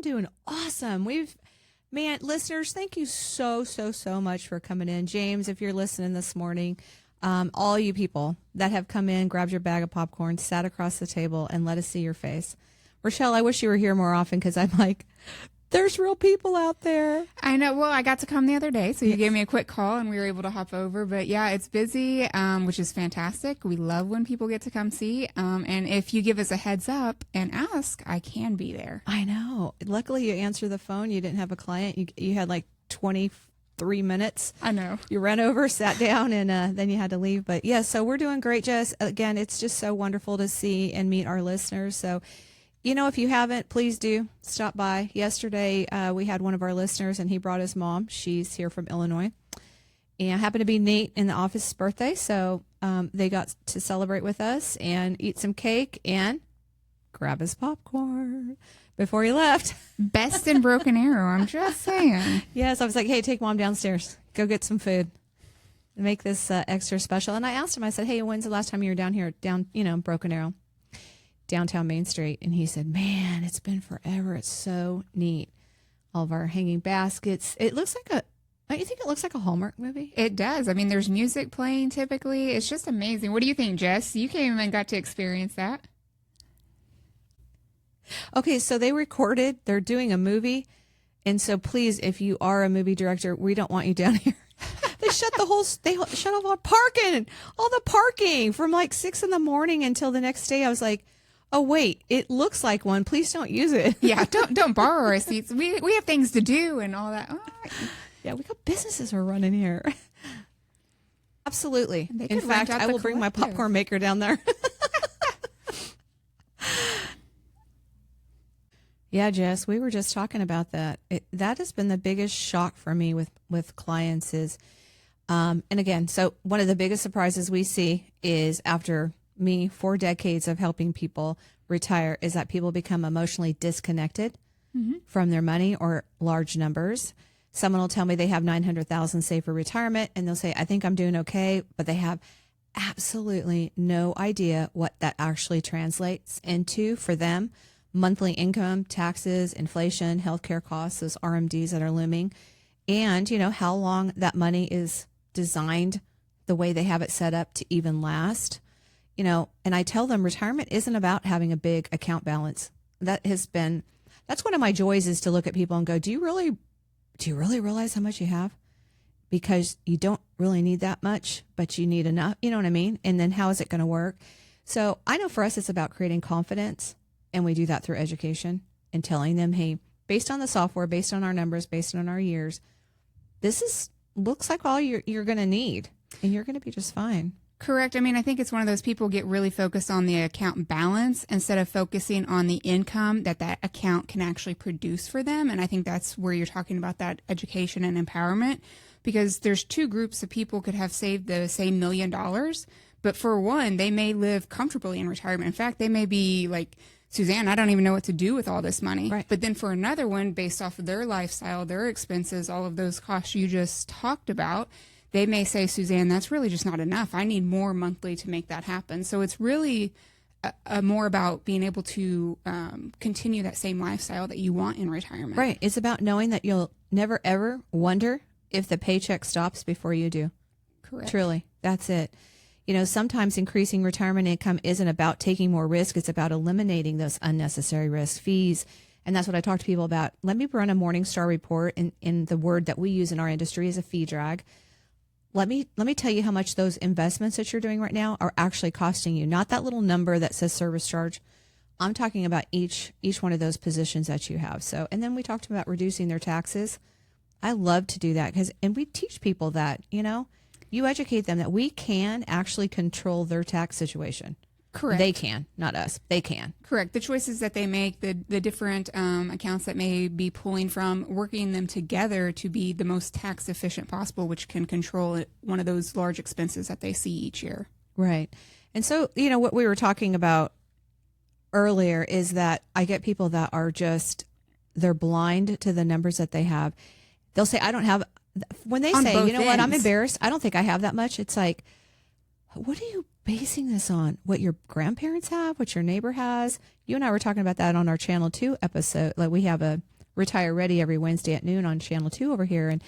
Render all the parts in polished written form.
doing awesome. Man, listeners, thank you so much for coming in. James, if you're listening this morning, all you people that have come in, grabbed your bag of popcorn, sat across the table, and let us see your face. Rochelle, I wish you were here more often because I'm like, there's real people out there. I know. Well, I got to come the other day, so you gave me a quick call and we were able to hop over. But yeah, it's busy, which is fantastic. We love when people get to come see. And if you give us a heads up and ask, I can be there. I know. Luckily, you answered the phone. You didn't have a client. You had like 23 minutes. I know. You ran over, sat down, and then you had to leave. But yeah, so we're doing great, Jess. Again, it's just so wonderful to see and meet our listeners. So, if you haven't, please do stop by. Yesterday, we had one of our listeners, and he brought his mom. She's here from Illinois. And happened to be Nate in the office's birthday, so they got to celebrate with us and eat some cake and grab his popcorn before he left. Best in Broken Arrow, I'm just saying. Yes, I was like, hey, take mom downstairs. Go get some food. Make this extra special. And I asked him, I said, hey, when's the last time you were down here, Broken Arrow? Downtown Main Street. And he said, man, it's been forever. It's so neat. All of our hanging baskets. It looks like don't you think it looks like a Hallmark movie? It does. I mean, there's music playing typically. It's just amazing. What do you think, Jess? You came and got to experience that. Okay, so they're doing a movie. And so please, if you are a movie director, we don't want you down here. They shut off all the parking from like 6 a.m. until the next day. I was like, oh, wait, it looks like one. Please don't use it. Yeah, don't borrow our seats. We have things to do and all that. Oh. Yeah, we got businesses we're running here. Absolutely. In fact, I will bring my popcorn maker down there. Yeah, Jess, we were just talking about that. That has been the biggest shock for me with clients is, and again, so one of the biggest surprises we see is after 4 decades of helping people retire is that people become emotionally disconnected from their money or large numbers. Someone will tell me they have 900,000 saved for retirement and they'll say, I think I'm doing okay, but they have absolutely no idea what that actually translates into for them. Monthly income, taxes, inflation, healthcare costs, those RMDs that are looming, and how long that money is designed the way they have it set up to even last. And I tell them retirement isn't about having a big account balance. That's one of my joys is to look at people and go, do you really realize how much you have? Because you don't really need that much, but you need enough. You know what I mean? And then how is it going to work? So I know for us, it's about creating confidence. And we do that through education and telling them, hey, based on the software, based on our numbers, based on our years, looks like all you're going to need and you're going to be just fine. Correct. I mean, I think it's one of those people get really focused on the account balance instead of focusing on the income that account can actually produce for them. And I think that's where you're talking about that education and empowerment, because there's 2 groups of people could have saved the same $1 million. But for one, they may live comfortably in retirement. In fact, they may be like, Suzanne, I don't even know what to do with all this money. Right. But then for another one, based off of their lifestyle, their expenses, all of those costs you just talked about, they may say, Suzanne, that's really just not enough. I need more monthly to make that happen. So it's really more about being able to continue that same lifestyle that you want in retirement. Right. It's about knowing that you'll never, ever wonder if the paycheck stops before you do. Correct. Truly. That's it. Sometimes increasing retirement income isn't about taking more risk. It's about eliminating those unnecessary risk fees. And that's what I talk to people about. Let me run a Morningstar report. In the word that we use in our industry is a fee drag. Let me tell you how much those investments that you're doing right now are actually costing you. Not that little number that says service charge. I'm talking about each one of those positions that you have. So, and then we talked about reducing their taxes. I love to do that and we teach people that, you educate them that we can actually control their tax situation. Correct. They can, not us. They can. Correct. The choices that they make, the different accounts that may be pulling from, working them together to be the most tax efficient possible, which can control one of those large expenses that they see each year. Right. And so, what we were talking about earlier is that I get people that are they're blind to the numbers that they have. They'll say, I don't have, when they say, you know what, I'm embarrassed. I don't think I have that much. It's like, what are you basing this on? What your grandparents have, what your neighbor has? You and I were talking about that on our Channel 2 episode. Like we have a Retire Ready every Wednesday at noon on Channel 2 over here and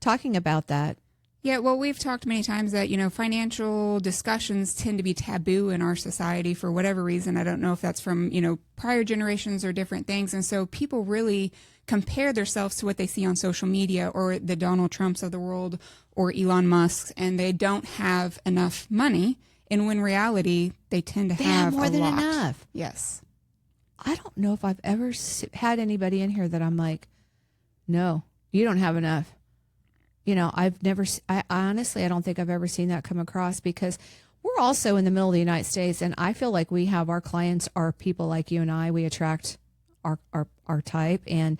talking about that. Yeah, well, we've talked many times that, financial discussions tend to be taboo in our society for whatever reason. I don't know if that's from, prior generations or different things. And so people really compare themselves to what they see on social media or the Donald Trumps of the world or Elon Musk's, and they don't have enough money. And when in reality, they tend to have more a than lot. enough. Yes. I don't know if I've ever had anybody in here that I'm like, no, you don't have enough. I've never, I honestly, I don't think I've ever seen that come across, because we're also in the middle of the United States. And I feel like we have our clients are people like you and I. We attract our type, and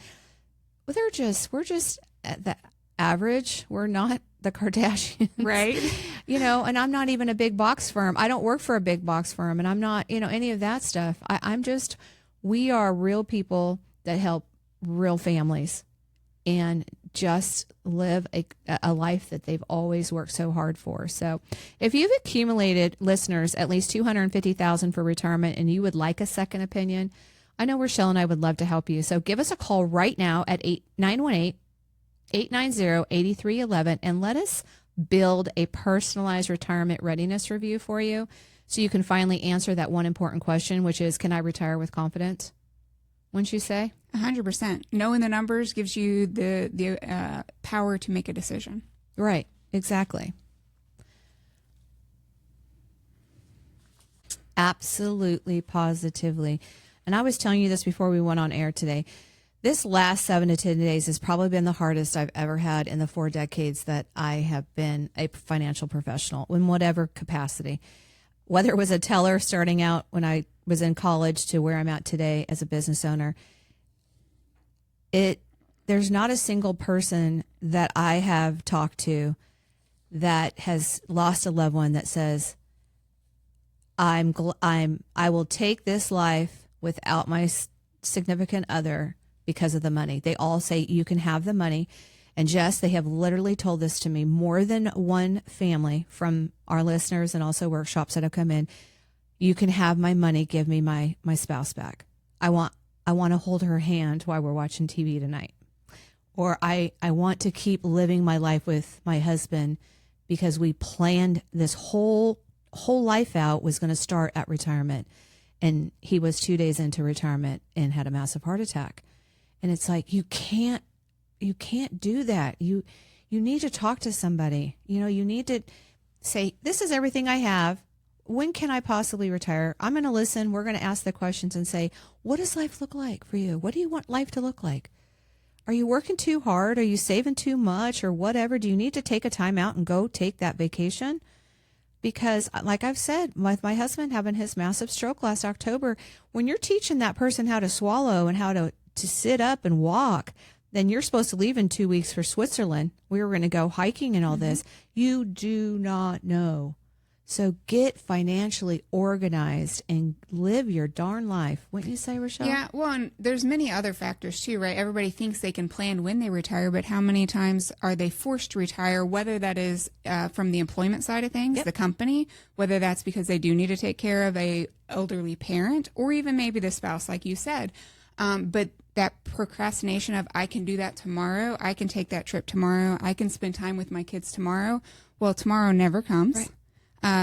we're just at the average. We're not the Kardashians. Right. And I'm not even a big box firm. I don't work for a big box firm, and I'm not, any of that stuff. We are real people that help real families and just live a life that they've always worked so hard for. So if you've accumulated, listeners, at least $250,000 for retirement and you would like a second opinion, I know Rochelle and I would love to help you. So give us a call right now at 918-890-8311 and let us build a personalized retirement readiness review for you, so you can finally answer that one important question, which is, can I retire with confidence? Wouldn't you say? 100%. Knowing the numbers gives you the power to make a decision. Right. Exactly. Absolutely, positively. And I was telling you this before we went on air today. This last 7 to 10 days has probably been the hardest I've ever had in the 4 decades that I have been a financial professional in whatever capacity. Whether it was a teller starting out when I was in college to where I'm at today as a business owner, there's not a single person that I have talked to that has lost a loved one that says, I will take this life without my significant other because of the money. They all say you can have the money. And Jess, they have literally told this to me, more than one family from our listeners and also workshops that have come in. You can have my money. Give me my spouse back. I want to hold her hand while we're watching TV tonight. Or I want to keep living my life with my husband because we planned this whole life out was going to start at retirement. And he was 2 days into retirement and had a massive heart attack. And it's like, you can't do that. You need to talk to somebody. You need to say, this is everything I have. When can I possibly retire? I'm going to listen. We're going to ask the questions and say, what does life look like for you? What do you want life to look like? Are you working too hard? Are you saving too much or whatever? Do you need to take a time out and go take that vacation? Because like I've said, with my husband having his massive stroke last October, when you're teaching that person how to swallow and how to sit up and walk, then you're supposed to leave in 2 weeks for Switzerland. We were going to go hiking and all this. You do not know. So get financially organized and live your darn life. Wouldn't you say, Rochelle? Yeah, well, and there's many other factors too, right? Everybody thinks they can plan when they retire, but how many times are they forced to retire, whether that is from the employment side of things, the company, whether that's because they do need to take care of a elderly parent, or even maybe the spouse, like you said. But that procrastination of, I can do that tomorrow, I can take that trip tomorrow, I can spend time with my kids tomorrow. Well, tomorrow never comes. Right.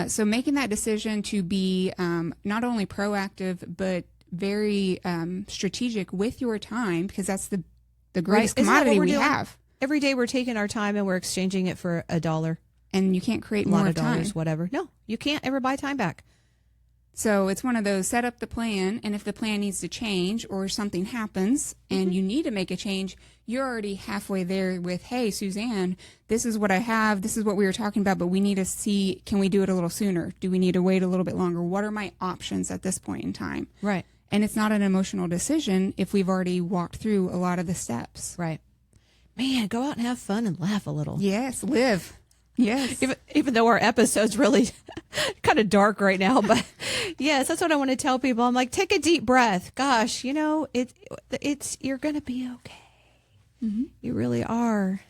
So making that decision to be not only proactive, but very strategic with your time, because that's the greatest commodity we have. Every day we're taking our time and we're exchanging it for $1. And you can't create a more lot of time. dollars, whatever. No, you can't ever buy time back. So it's one of those, set up the plan, and if the plan needs to change or something happens and you need to make a change, you're already halfway there with, hey, Suzanne, this is what I have, this is what we were talking about, but we need to see, can we do it a little sooner? Do we need to wait a little bit longer? What are my options at this point in time? Right. And it's not an emotional decision if we've already walked through a lot of the steps. Right. Man, go out and have fun and laugh a little. Yes, live. Yes. Even though our episode's really kind of dark right now, but yes, that's what I want to tell people. I'm like, take a deep breath. Gosh, it's you're going to be okay. Mm-hmm. You really are.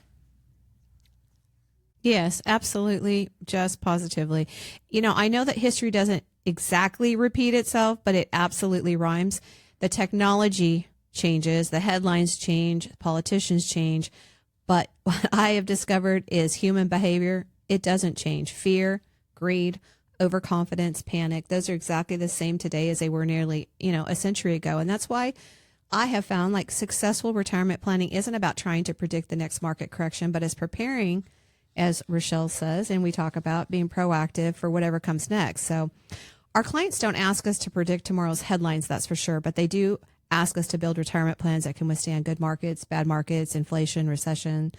Yes, absolutely. Just positively. I know that history doesn't exactly repeat itself, but it absolutely rhymes. The technology changes, the headlines change, politicians change. But what I have discovered is human behavior, it doesn't change. Fear, greed, overconfidence, panic, those are exactly the same today as they were nearly, a century ago. And that's why I have found like successful retirement planning isn't about trying to predict the next market correction, but is preparing, as Rochelle says, and we talk about being proactive for whatever comes next. So our clients don't ask us to predict tomorrow's headlines, that's for sure, but they do ask us to build retirement plans that can withstand good markets, bad markets, inflation, recession,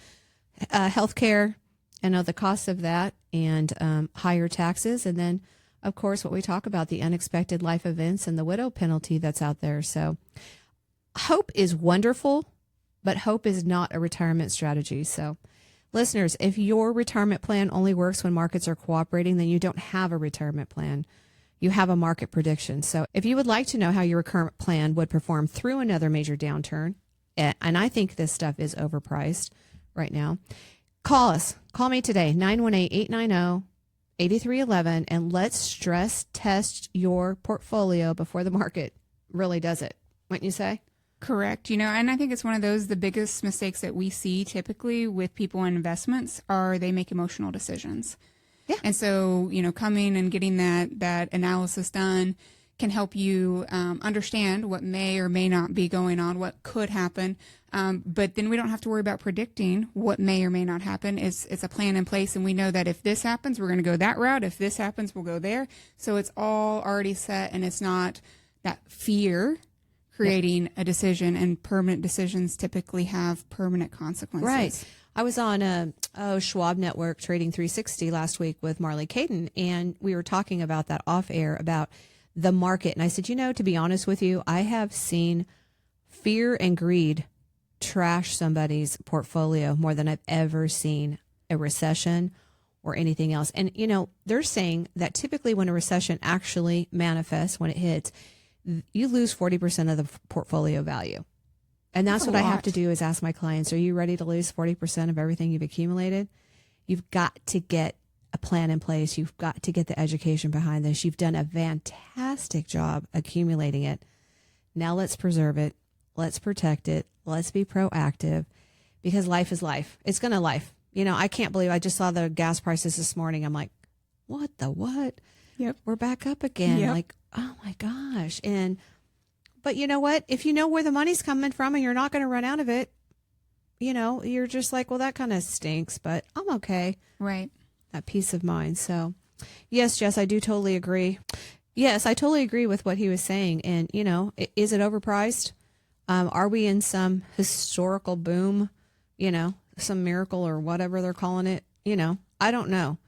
healthcare, the cost of that, and higher taxes. And then, of course, what we talk about, the unexpected life events and the widow penalty that's out there. So hope is wonderful, but hope is not a retirement strategy. So listeners, if your retirement plan only works when markets are cooperating, then you don't have a retirement plan. You have a market prediction. So if you would like to know how your current plan would perform through another major downturn, and I think this stuff is overpriced right now, call us. Call me today, 918-890-8311, and let's stress test your portfolio before the market really does it. Wouldn't you say? Correct. And I think it's one of those, the biggest mistakes that we see typically with people in investments are they make emotional decisions. Yeah. And so, coming and getting that analysis done can help you understand what may or may not be going on, what could happen. But then we don't have to worry about predicting what may or may not happen. It's a plan in place, and we know that if this happens, we're going to go that route. If this happens, we'll go there. So it's all already set, and it's not that fear creating a decision, and permanent decisions typically have permanent consequences. Right. I was on Schwab Network Trading 360 last week with Marley Caden, and we were talking about that off air about the market. And I said, to be honest with you, I have seen fear and greed trash somebody's portfolio more than I've ever seen a recession or anything else. And, they're saying that typically when a recession actually manifests, when it hits, you lose 40% of the portfolio value. And that's what I have to do is ask my clients, are you ready to lose 40% of everything you've accumulated? You've got to get a plan in place. You've got to get the education behind this. You've done a fantastic job accumulating it. Now let's preserve it. Let's protect it. Let's be proactive, because life is life. It's going to life. I can't believe I just saw the gas prices this morning. I'm like, what? Yep. We're back up again. Yep. Like, oh my gosh. But you know what? If you know where the money's coming from and you're not going to run out of it, you're just like, well, that kind of stinks, but I'm okay. Right. That peace of mind. So yes, Jess, I do totally agree. Yes, I totally agree with what he was saying. And, is it overpriced? Are we in some historical boom, some miracle or whatever they're calling it? I don't know.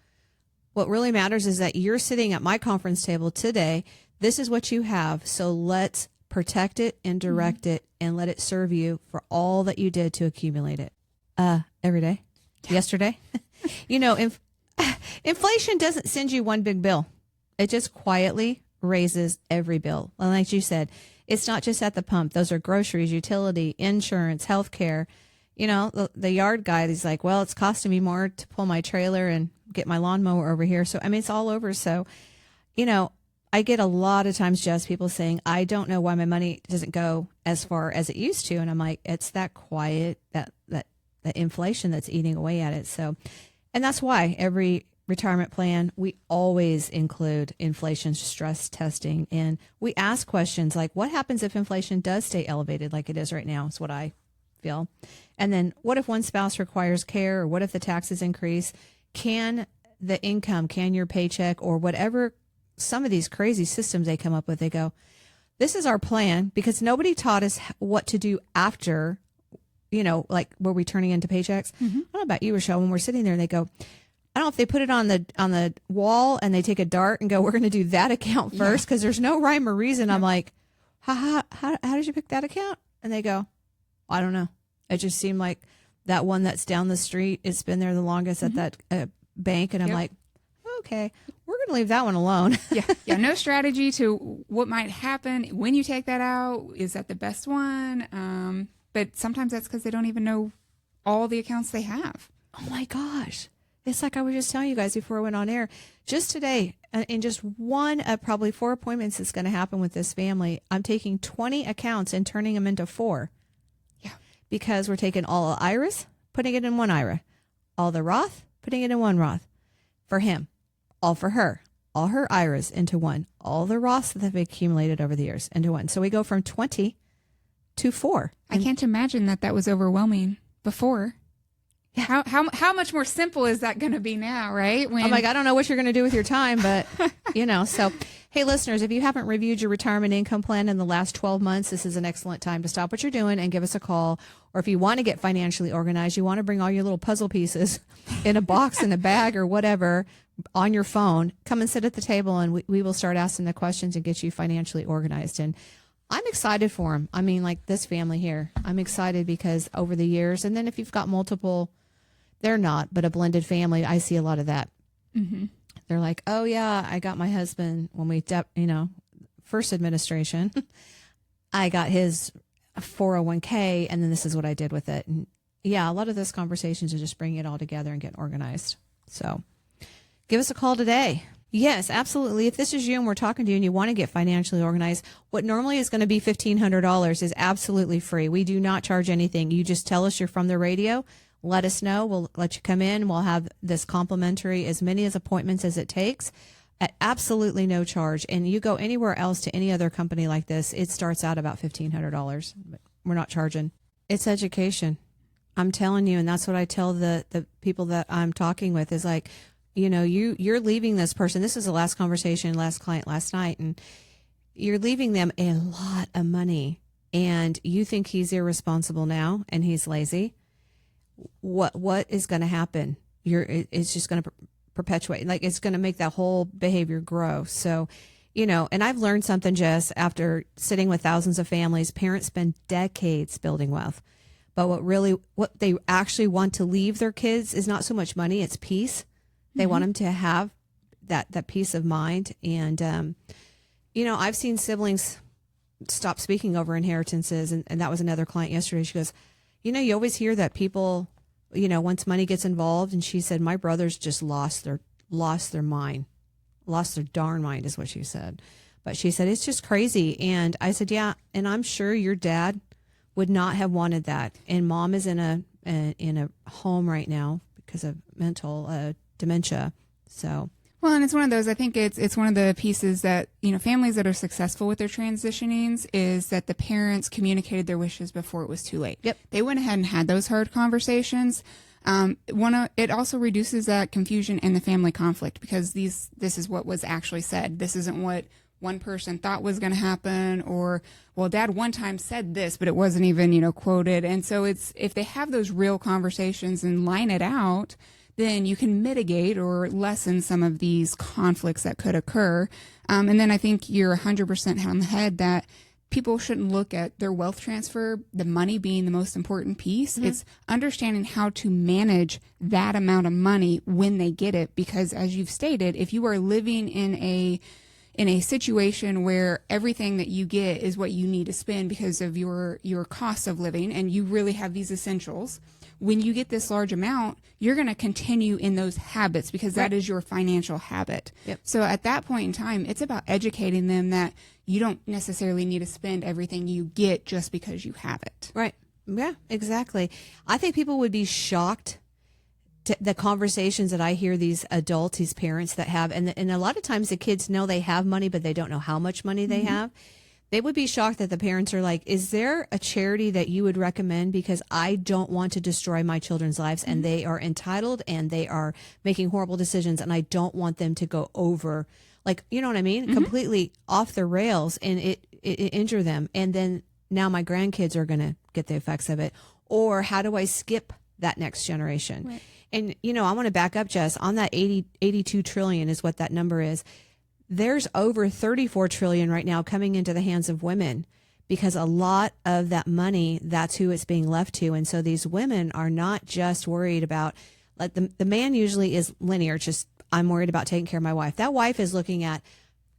What really matters is that you're sitting at my conference table today. This is what you have. So let's protect it and direct it and let it serve you for all that you did to accumulate it. Every day, yesterday, inflation doesn't send you one big bill. It just quietly raises every bill. And like you said, it's not just at the pump. Those are groceries, utility, insurance, healthcare. The yard guy, he's like, well, it's costing me more to pull my trailer and get my lawnmower over here. So, it's all over. So, I get a lot of times just people saying, I don't know why my money doesn't go as far as it used to. And I'm like, it's that quiet, that inflation that's eating away at it. So, and that's why every retirement plan, we always include inflation stress testing. And we ask questions like, what happens if inflation does stay elevated like it is right now? Is what I feel. And then what if one spouse requires care, or what if the taxes increase? Can the income, can your paycheck, or whatever, some of these crazy systems they come up with, they go, this is our plan, because nobody taught us what to do after, like were we turning into paychecks? I don't know about you, Rochelle, when we're sitting there and they go, I don't know if they put it on the wall and they take a dart and go, we're going to do that account first, because there's no rhyme or reason. I'm like, how did you pick that account? And they go, I don't know. It just seemed like that one that's down the street, it's been there the longest at that bank. And I'm like, okay, we're going to leave that one alone. Yeah. No strategy to what might happen when you take that out. Is that the best one? But sometimes that's because they don't even know all the accounts they have. Oh my gosh. It's like I was just telling you guys before I went on air. Just today, in just one of probably 4 appointments that's going to happen with this family, I'm taking 20 accounts and turning them into 4. Yeah. Because we're taking all IRAs, putting it in one IRA, all the Roth, putting it in one Roth for him, all for her, all her IRAs into one, all the Roths that they've accumulated over the years into one. So we go from 20 to 4. I can't imagine that was overwhelming before. How much more simple is that going to be now, right? I'm like, I don't know what you're going to do with your time, but so hey, listeners, if you haven't reviewed your retirement income plan in the last 12 months, this is an excellent time to stop what you're doing and give us a call. Or if you want to get financially organized, you want to bring all your little puzzle pieces in a box, in a bag or whatever on your phone, come and sit at the table and we will start asking the questions and get you financially organized. And I'm excited for them. I mean, like this family here, I'm excited because over the years, and then if you've got multiple, they're not, but a blended family, I see a lot of that. Mm-hmm. They're like, oh yeah, I got my husband when we, first administration, I got his 401k and then this is what I did with it. And yeah, a lot of those conversations are just bringing it all together and getting organized. So give us a call today. Yes, absolutely. If this is you and we're talking to you and you want to get financially organized, what normally is going to be $1,500 is absolutely free. We do not charge anything. You just tell us you're from the radio. Let us know. We'll let you come in. We'll have this complimentary, as many as appointments as it takes at absolutely no charge. And you go anywhere else to any other company like this, it starts out about $1,500. But we're not charging. It's education. I'm telling you. And that's what I tell the people that I'm talking with is like, you're leaving this person. This is the last conversation, last client last night. And you're leaving them a lot of money. And you think he's irresponsible now and he's lazy. What is going to happen? It's just going to perpetuate. Like it's going to make that whole behavior grow. So, and I've learned something, Jess, after sitting with thousands of families. Parents spend decades building wealth, but what they actually want to leave their kids is not so much money; it's peace. They want them to have that peace of mind. And I've seen siblings stop speaking over inheritances, and that was another client yesterday. She goes, you always hear that people, once money gets involved, and she said, my brothers just lost their mind, lost their darn mind is what she said. But she said, it's just crazy. And I said, yeah. And I'm sure your dad would not have wanted that. And mom is in a home right now because of mental dementia. So. Well, and it's one of those, I think it's one of the pieces that, families that are successful with their transitionings is that the parents communicated their wishes before it was too late. Yep. They went ahead and had those hard conversations. It also reduces that confusion and the family conflict because this is what was actually said. This isn't what one person thought was going to happen or, well, dad one time said this, but it wasn't even, quoted. And so if they have those real conversations and line it out, then you can mitigate or lessen some of these conflicts that could occur. And then I think you're 100% on the head that people shouldn't look at their wealth transfer, the money being the most important piece. Mm-hmm. It's understanding how to manage that amount of money when they get it. Because as you've stated, if you are living in a situation where everything that you get is what you need to spend because of your cost of living and you really have these essentials, when you get this large amount, you're going to continue in those habits because that is your financial habit. Yep. So at that point in time, it's about educating them that you don't necessarily need to spend everything you get just because you have it. Right. Yeah, exactly. I think people would be shocked to the conversations that I hear these adults, these parents that have, and a lot of times the kids know they have money, but they don't know how much money they have. They would be shocked that the parents are like, is there a charity that you would recommend? Because I don't want to destroy my children's lives and they are entitled and they are making horrible decisions and I don't want them to go over, like, you know what I mean? Completely off the rails and it injure them. And then now my grandkids are going to get the effects of it. Or how do I skip that next generation? Right. And, I want to back up, Jess, on that 82 trillion is what that number is. There's over 34 trillion right now coming into the hands of women because a lot of that money, that's who it's being left to. And so these women are not just worried about, like the man usually is linear, just I'm worried about taking care of my wife. That wife is looking at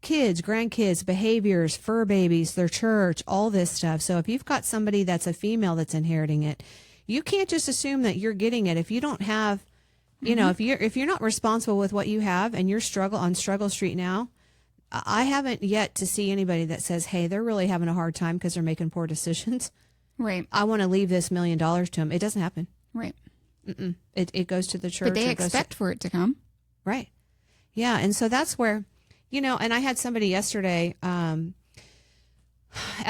kids, grandkids, behaviors, fur babies, their church, all this stuff. So if you've got somebody that's a female that's inheriting it, you can't just assume that you're getting it. If you don't have You know, if you're not responsible with what you have and you're on struggle street now, I haven't yet to see anybody that says, hey, they're really having a hard time because they're making poor decisions. Right. I want to leave this $1 million to them. It doesn't happen. Right. It goes to the church. But they expect for it to come. Right. Yeah. And so that's where, you know, and I had somebody yesterday at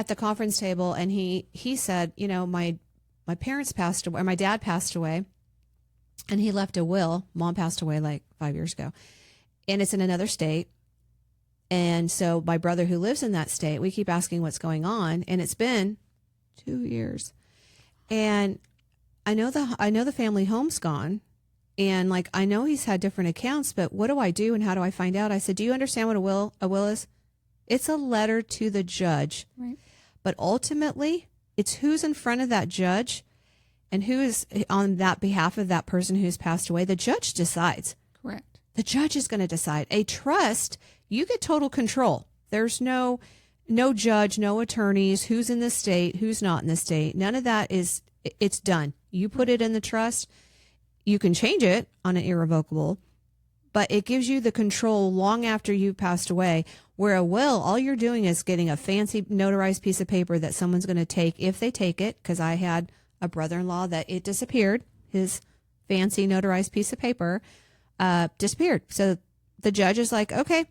the conference table, and he said, you know, my parents passed away, or my dad passed away, and he left a will. Mom passed away like 5 years ago, and it's in another state. And so my brother who lives in that state, we keep asking what's going on, and it's been 2 years. And I know the family home's gone, and like I know he's had different accounts, but what do I do and how do I find out? I said, "Do you understand what a will is? It's a letter to the judge." Right. But ultimately, it's who's in front of that judge and who is on that behalf of that person who's passed away. The judge decides. Correct. The judge is going to decide. A trust, you get total control. There's no judge, no attorneys, who's in the state, who's not in the state. None of that it's done. You put it in the trust. You can change it on an irrevocable, but it gives you the control long after you've passed away. Where a will, all you're doing is getting a fancy notarized piece of paper that someone's going to take if they take it, because I had a brother-in-law that it disappeared. His fancy notarized piece of paper disappeared. So the judge is like, okay,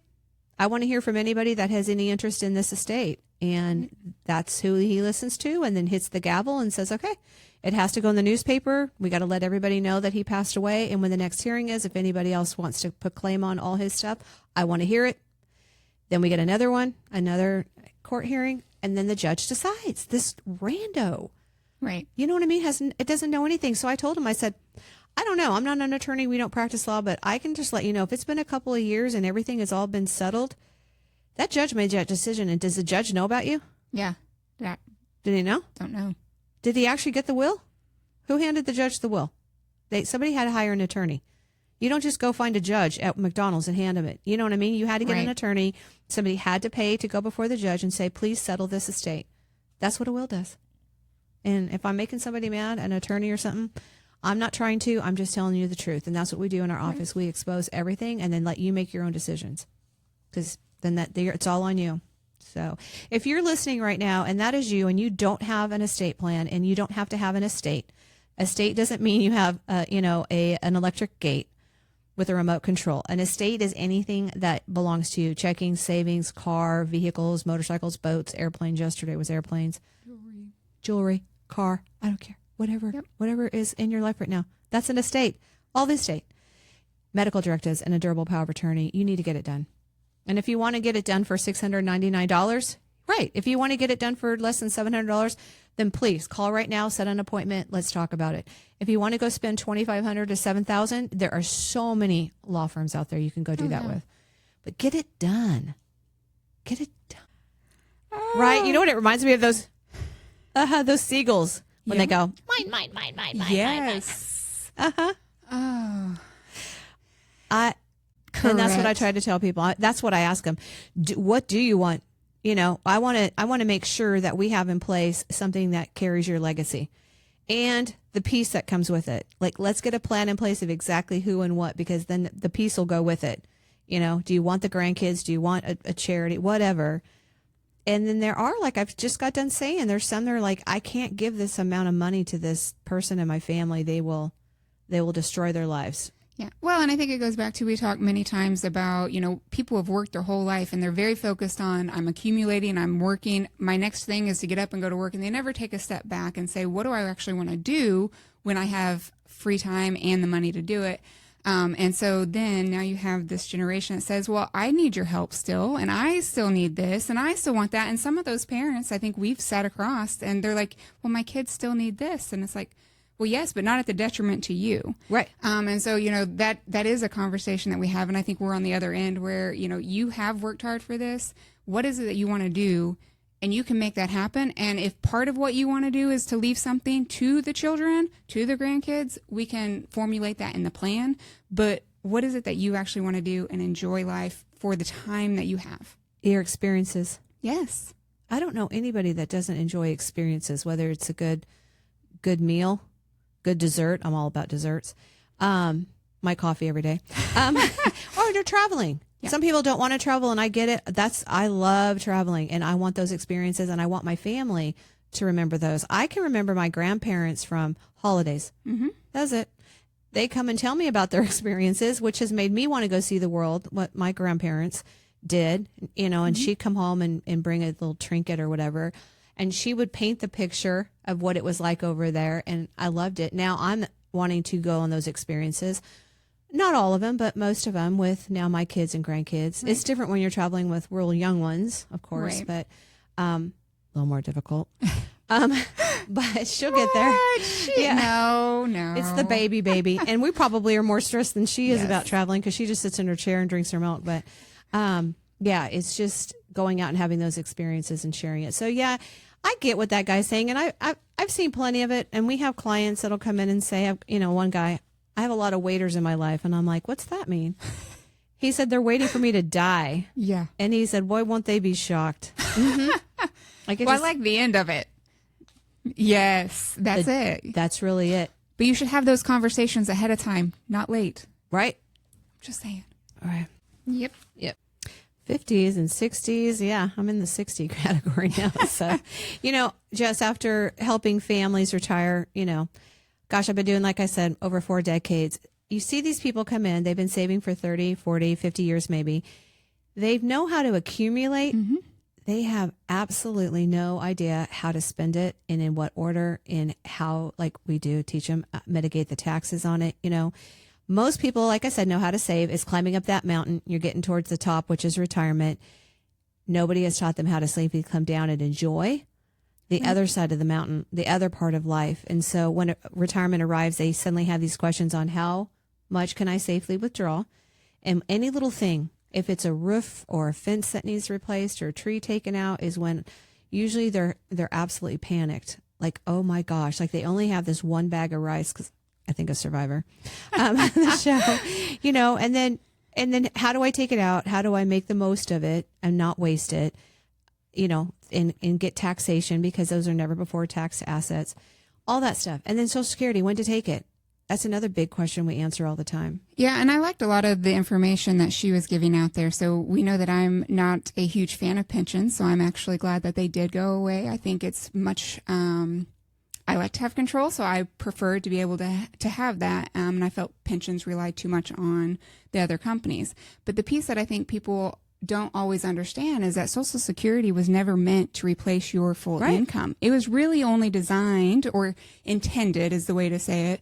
I want to hear from anybody that has any interest in this estate. And that's who he listens to, and then hits the gavel and says, okay, it has to go in the newspaper. We got to let everybody know that he passed away. And when the next hearing is, if anybody else wants to put claim on all his stuff, I want to hear it. Then we get another court hearing, and then the judge decides. This rando. Right. You know what I mean? It doesn't know anything. So I told him, I said, I don't know. I'm not an attorney. We don't practice law, but I can just let you know if it's been a couple of years and everything has all been settled, that judge made that decision. And does the judge know about you? Yeah. Did he know? Don't know. Did he actually get the will? Who handed the judge the will? Somebody had to hire an attorney. You don't just go find a judge at McDonald's and hand him it. You know what I mean? You had to get an attorney. Somebody had to pay to go before the judge and say, please settle this estate. That's what a will does. And if I'm making somebody mad, an attorney or something, I'm not trying to. I'm just telling you the truth. And that's what we do in our office. We expose everything and then let you make your own decisions, because then it's all on you. So if you're listening right now and that is you, and you don't have an estate plan, and you don't have to have an estate. Estate doesn't mean you have an electric gate with a remote control. An estate is anything that belongs to you: checking, savings, car, vehicles, motorcycles, boats, airplanes. Yesterday was airplanes, jewelry, car. I don't care. Whatever is in your life right now. That's an estate. All the estate. Medical directives and a durable power of attorney. You need to get it done. And if you want to get it done for $699, right. If you want to get it done for less than $700, then please call right now, set an appointment. Let's talk about it. If you want to go spend $2,500 to $7,000, there are so many law firms out there you can go do that with. But get it done. Get it done. Right? You know what it reminds me of? Those seagulls when they go, mine, yes. Uh-huh. Oh. And that's what I try to tell people. That's what I ask them. What do you want? You know, I want to make sure that we have in place something that carries your legacy and the peace that comes with it. Like, let's get a plan in place of exactly who and what, because then the peace will go with it. You know, do you want the grandkids? Do you want a charity? Whatever. And then there are, like I've just got done saying, there's some that are like, I can't give this amount of money to this person in my family. They will destroy their lives. Yeah. Well, and I think it goes back to, we talked many times about, people have worked their whole life and they're very focused on, I'm accumulating, I'm working. My next thing is to get up and go to work. And they never take a step back and say, what do I actually want to do when I have free time and the money to do it? And so then now you have this generation that says, well, I need your help still, and I still need this, and I still want that. And some of those parents, I think we've sat across and they're like, well, my kids still need this. And it's like, well, yes, but not at the detriment to you. Right. And so, that is a conversation that we have. And I think we're on the other end where, you have worked hard for this. What is it that you want to do? And you can make that happen. And if part of what you want to do is to leave something to the children, to the grandkids, we can formulate that in the plan. But what is it that you actually want to do and enjoy life for the time that you have? Your experiences. Yes. I don't know anybody that doesn't enjoy experiences, whether it's a good meal, good dessert. I'm all about desserts. my coffee every day. Or they're traveling. Yeah. Some people don't want to travel, and I get it. I love traveling, and I want those experiences, and I want my family to remember those. I can remember my grandparents from holidays. Mm-hmm. That's it. They come and tell me about their experiences, which has made me want to go see the world, what my grandparents did, and she'd come home and bring a little trinket or whatever. And she would paint the picture of what it was like over there. And I loved it. Now I'm wanting to go on those experiences. Not all of them, but most of them with now my kids and grandkids. Right. It's different when you're traveling with real young ones, of course, right. but a little more difficult. But she'll get there. No. It's the baby. And we probably are more stressed than she is Yes. about traveling because she just sits in her chair and drinks her milk. But it's just going out and having those experiences and sharing it. So, yeah, I get what that guy's saying. And I've seen plenty of it. And we have clients that'll come in and say, one guy, I have a lot of waiters in my life. And I'm like, what's that mean? He said, they're waiting for me to die. Yeah. And he said, boy, won't they be shocked. Mm-hmm. I like the end of it. Yes, that's it. That's really it. But you should have those conversations ahead of time, not late. Right? Just saying. All right. Yep. 50s and 60s. Yeah, I'm in the 60 category now. So, just after helping families retire, gosh, I've been doing, like I said, over 4 decades. You see these people come in, they've been saving for 30, 40, 50 years maybe. They know how to accumulate. Mm-hmm. They have absolutely no idea how to spend it and in what order and how, like we do, teach them, mitigate the taxes on it. Most people, like I said, know how to save. It's climbing up that mountain. You're getting towards the top, which is retirement. Nobody has taught them how to safely come down and enjoy the other side of the mountain, the other part of life. And so when retirement arrives, they suddenly have these questions on how much can I safely withdraw? And any little thing, if it's a roof or a fence that needs replaced or a tree taken out, is when usually they're absolutely panicked. Like, oh my gosh, like they only have this one bag of rice, because I think of Survivor, the show, and then how do I take it out? How do I make the most of it and not waste it, and get taxation, because those are never before taxed assets, all that stuff. And then Social Security, when to take it. That's another big question we answer all the time. Yeah, and I liked a lot of the information that she was giving out there. So we know that I'm not a huge fan of pensions, so I'm actually glad that they did go away. I think it's much, I like to have control, so I prefer to be able to have that. And I felt pensions relied too much on the other companies. But the piece that I think people don't always understand is that Social Security was never meant to replace your full income. It was really only designed, or intended is the way to say it,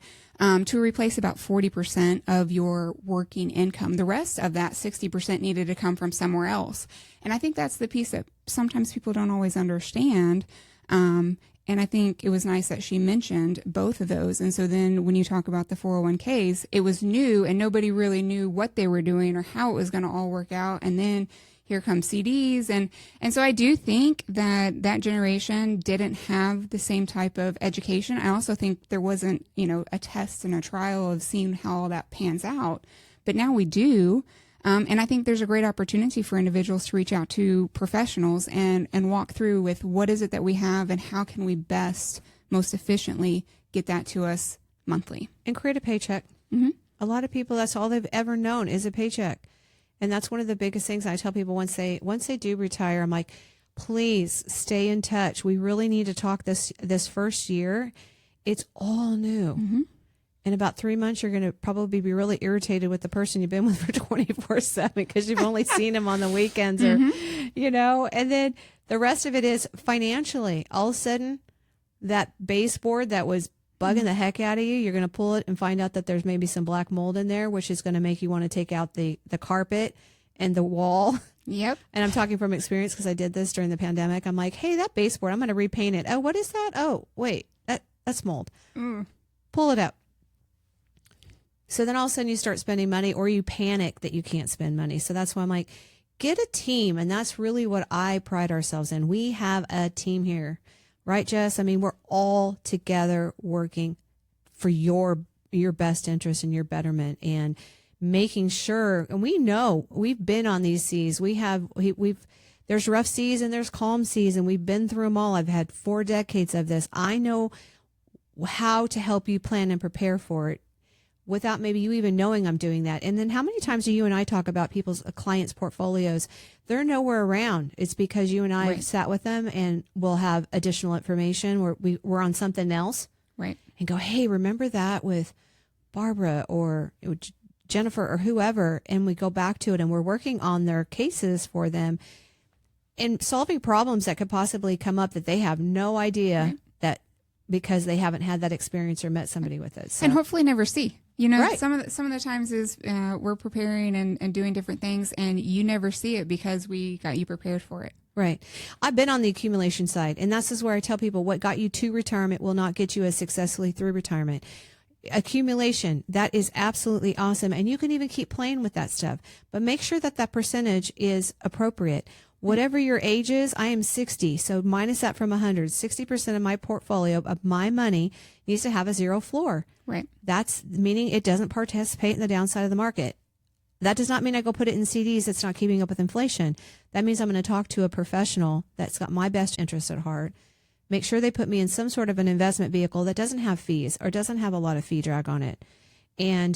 to replace about 40% of your working income. The rest of that 60% needed to come from somewhere else. And I think that's the piece that sometimes people don't always understand. And I think it was nice that she mentioned both of those. And so then when you talk about the 401ks, it was new and nobody really knew what they were doing or how it was going to all work out. And then here come CDs. And so I do think that that generation didn't have the same type of education. I also think there wasn't, a test and a trial of seeing how all that pans out. But now we do. And I think there's a great opportunity for individuals to reach out to professionals and walk through with what is it that we have and how can we best, most efficiently get that to us monthly. And create a paycheck. Mm-hmm. A lot of people, that's all they've ever known is a paycheck. And that's one of the biggest things I tell people once they do retire. I'm like, please stay in touch. We really need to talk this first year. It's all new. Mm-hmm. In about 3 months, you're going to probably be really irritated with the person you've been with for 24/7 because you've only seen them on the weekends, or, and then the rest of it is financially. All of a sudden, that baseboard that was bugging the heck out of you, you're going to pull it and find out that there's maybe some black mold in there, which is going to make you want to take out the carpet and the wall. Yep. And I'm talking from experience because I did this during the pandemic. I'm like, hey, that baseboard, I'm going to repaint it. Oh, what is that? Oh, wait, that's mold. Pull it out. So then all of a sudden you start spending money, or you panic that you can't spend money. So that's why I'm like, get a team. And that's really what I pride ourselves in. We have a team here, right, Jess? I mean, we're all together working for your best interest and your betterment, and making sure. And we know we've been on these seas. There's rough seas and there's calm seas, and we've been through them all. I've had 4 decades of this. I know how to help you plan and prepare for it. without maybe you even knowing I'm doing that. And then how many times do you and I talk about people's clients' portfolios? They're nowhere around. It's because you and I have sat with them and we'll have additional information where we're on something else. Right. And go, hey, remember that with Barbara or Jennifer or whoever, and we go back to it and we're working on their cases for them and solving problems that could possibly come up that they have no idea that because they haven't had that experience or met somebody with it. So. And hopefully never see. You know, Right. some of the times is we're preparing and doing different things, and you never see it because we got you prepared for it. Right. I've been on the accumulation side, and this is where I tell people what got you to retirement will not get you as successfully through retirement. Accumulation, that is absolutely awesome. And you can even keep playing with that stuff, but make sure that that percentage is appropriate. Whatever your age is, I am 60. So minus that from 100, 60% of my portfolio of my money needs to have a zero floor. Right. That's meaning it doesn't participate in the downside of the market. That does not mean I go put it in CDs that's not keeping up with inflation. That means I'm going to talk to a professional that's got my best interest at heart. Make sure they put me in some sort of an investment vehicle that doesn't have fees or doesn't have a lot of fee drag on it. And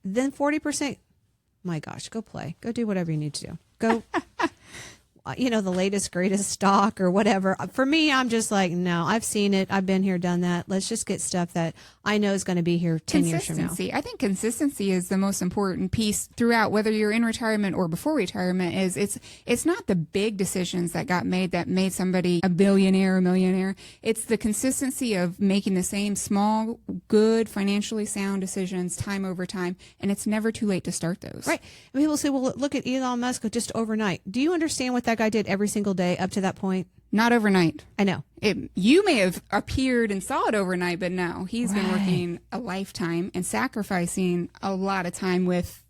then 40%, my gosh, go play. Go do whatever you need to do. Go, the latest, greatest stock or whatever. For me, I'm just like, no, I've seen it. I've been here, done that. Let's just get stuff that I know is going to be here 10 years from now. Consistency. I think consistency is the most important piece throughout, whether you're in retirement or before retirement. It's not the big decisions that made somebody a billionaire or millionaire. It's the consistency of making the same small, good, financially sound decisions time over time, and it's never too late to start those. Right. And people say, well, look at Elon Musk just overnight. Do you understand what that guy did every single day up to that point? Not overnight. I know. You may have appeared and saw it overnight, but no, he's been Right. working a lifetime and sacrificing a lot of time with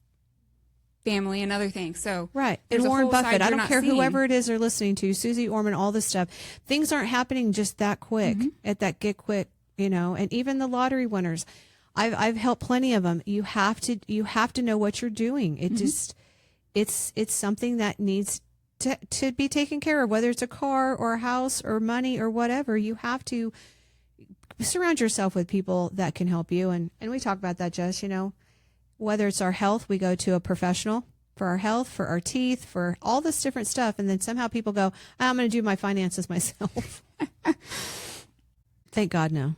family and other things. So Right. there's And a Warren whole side Buffett, I you're don't not care seeing. whoever it is they're listening to, Susie Orman, all this stuff. Things aren't happening just that quick at that get quick, and even the lottery winners. I've helped plenty of them. You have to know what you're doing. It just, it's something that needs to be taken care of, whether it's a car or a house or money or whatever. You have to surround yourself with people that can help you. And we talk about that, Jess, whether it's our health, we go to a professional for our health, for our teeth, for all this different stuff. And then somehow people go, I'm going to do my finances myself. Thank God, no.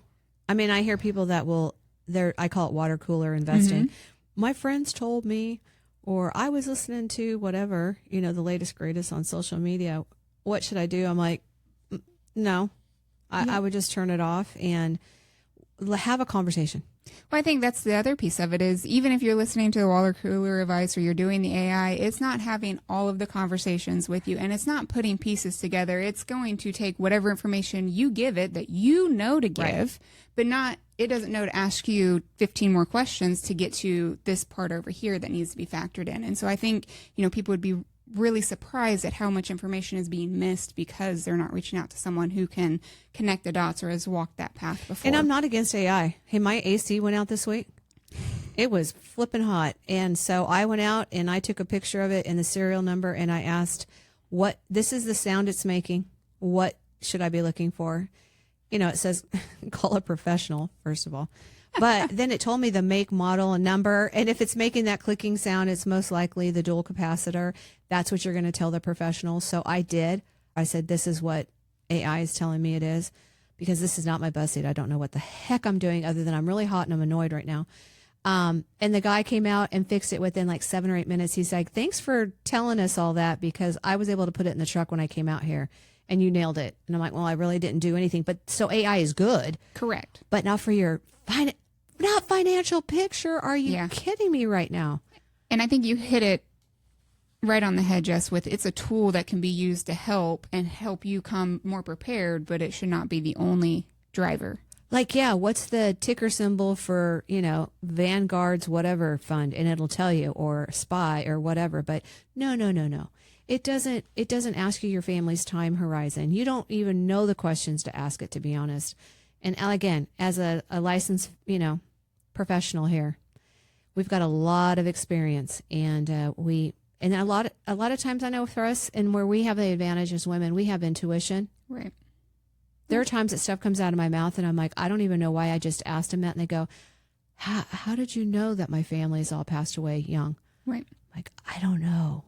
I mean, I hear people that I call it water cooler investing. My friends told me, or I was listening to whatever, the latest, greatest on social media. What should I do? I'm like, no, I would just turn it off and have a conversation. Well, I think that's the other piece of it is even if you're listening to the water cooler advice or you're doing the AI, it's not having all of the conversations with you and it's not putting pieces together. It's going to take whatever information you give it that you know to give, but it doesn't know to ask you 15 more questions to get to this part over here that needs to be factored in. And so I think, people would be really surprised at how much information is being missed because they're not reaching out to someone who can connect the dots or has walked that path before. And I'm not against AI. Hey, my AC went out this week. It was flipping hot. And so I went out and I took a picture of it and the serial number and I asked, this is the sound it's making. What should I be looking for? It says, call a professional, first of all. But then it told me the make, model, and number. And if it's making that clicking sound, it's most likely the dual capacitor. That's what you're going to tell the professional. So I did. I said, this is what AI is telling me it is, because this is not my bus seat. I don't know what the heck I'm doing other than I'm really hot and I'm annoyed right now. And the guy came out and fixed it within like 7 or 8 minutes. He's like, thanks for telling us all that because I was able to put it in the truck when I came out here. And you nailed it. And I'm like, well, I really didn't do anything. But so AI is good. Correct. But not for your not financial picture. Are you kidding me right now? And I think you hit it right on the head, Jess, with it's a tool that can be used to help you come more prepared, but it should not be the only driver. Like, what's the ticker symbol for, Vanguard's whatever fund? And it'll tell you, or SPY or whatever. But no. It doesn't ask you your family's time horizon. You don't even know the questions to ask it, to be honest. And again, as a licensed, professional here, we've got a lot of experience, and a lot of times I know for us, and where we have the advantage as women, we have intuition. Right. There are times that stuff comes out of my mouth, and I'm like, I don't even know why I just asked them that, and they go, how did you know that my family's all passed away young? Right. Like, I don't know.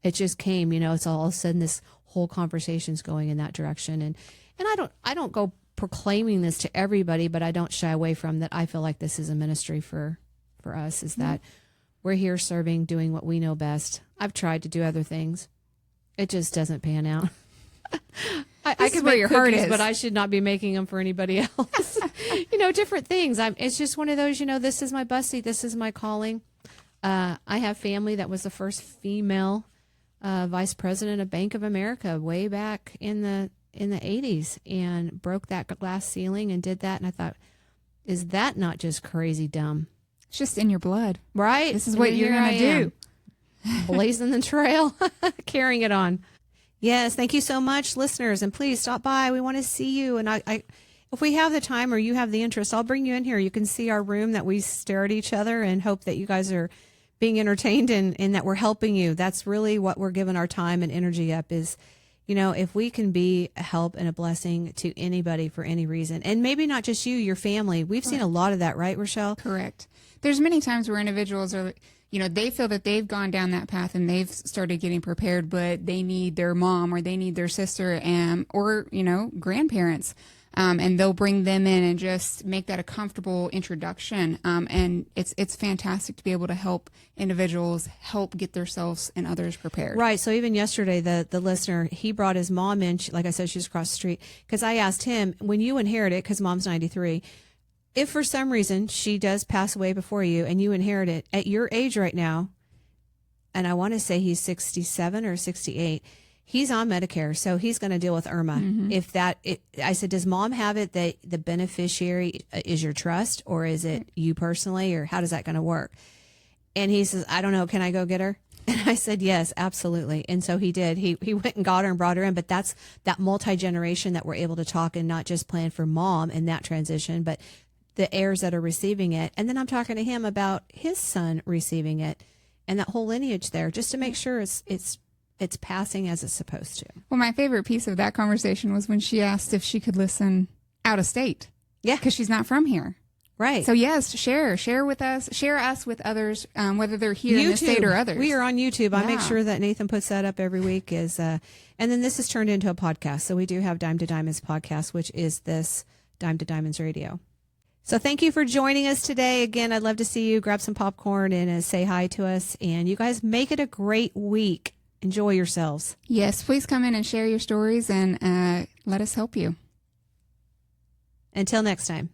It just came, it's all of a sudden this whole conversation's going in that direction. And I don't go proclaiming this to everybody, but I don't shy away from that. I feel like this is a ministry for us, is that we're here serving, doing what we know best. I've tried to do other things. It just doesn't pan out. I could where make your heart cookies, is. but I should not be making them for anybody else. Different things. It's just one of those, this is my busty. This is my calling. I have family that was the first female vice president of Bank of America way back in the 80s, and broke that glass ceiling and did that. And I thought, is that not just crazy dumb? It's just in your blood. Right? This is And what then you're here going to I do. am, blazing the trail, carrying it on. Yes, thank you so much, listeners, and please stop by. We want to see you. And I if we have the time or you have the interest, I'll bring you in here. You can see our room that we stare at each other and hope that you guys are being entertained and that we're helping you. That's really what we're giving our time and energy up is, if we can be a help and a blessing to anybody for any reason, and maybe not just you, your family. We've seen a lot of that, right, Rochelle? Correct. There's many times where individuals are, they feel that they've gone down that path and they've started getting prepared, but they need their mom or they need their sister or grandparents. And they'll bring them in and just make that a comfortable introduction. And it's fantastic to be able to help individuals help get themselves and others prepared. Right. So even yesterday, the listener, he brought his mom in. Like I said, she's across the street. Because I asked him, when you inherit it, because mom's 93, if for some reason she does pass away before you and you inherit it at your age right now, and I want to say he's 67 or 68, he's on Medicare, so he's going to deal with IRMA. Mm-hmm. I said, does mom have it that the beneficiary is your trust, or is it you personally, or how does that going to work? And he says, I don't know. Can I go get her? And I said, yes, absolutely. And so he did. He went and got her and brought her in. But that's that multi-generation that we're able to talk and not just plan for mom in that transition, but the heirs that are receiving it. And then I'm talking to him about his son receiving it and that whole lineage there, just to make sure it's passing as it's supposed to. Well, my favorite piece of that conversation was when she asked if she could listen out of state. Yeah. Because she's not from here. Right. So yes, share with us, share us with others, whether they're here in the state or others. We are on YouTube. I Yeah. make sure that Nathan puts that up every week. And then this is turned into a podcast. So we do have Dime to Diamonds podcast, which is this Dime to Diamonds radio. So thank you for joining us today. Again, I'd love to see you. Grab some popcorn and say hi to us. And you guys make it a great week. Enjoy yourselves. Yes, please come in and share your stories and let us help you. Until next time.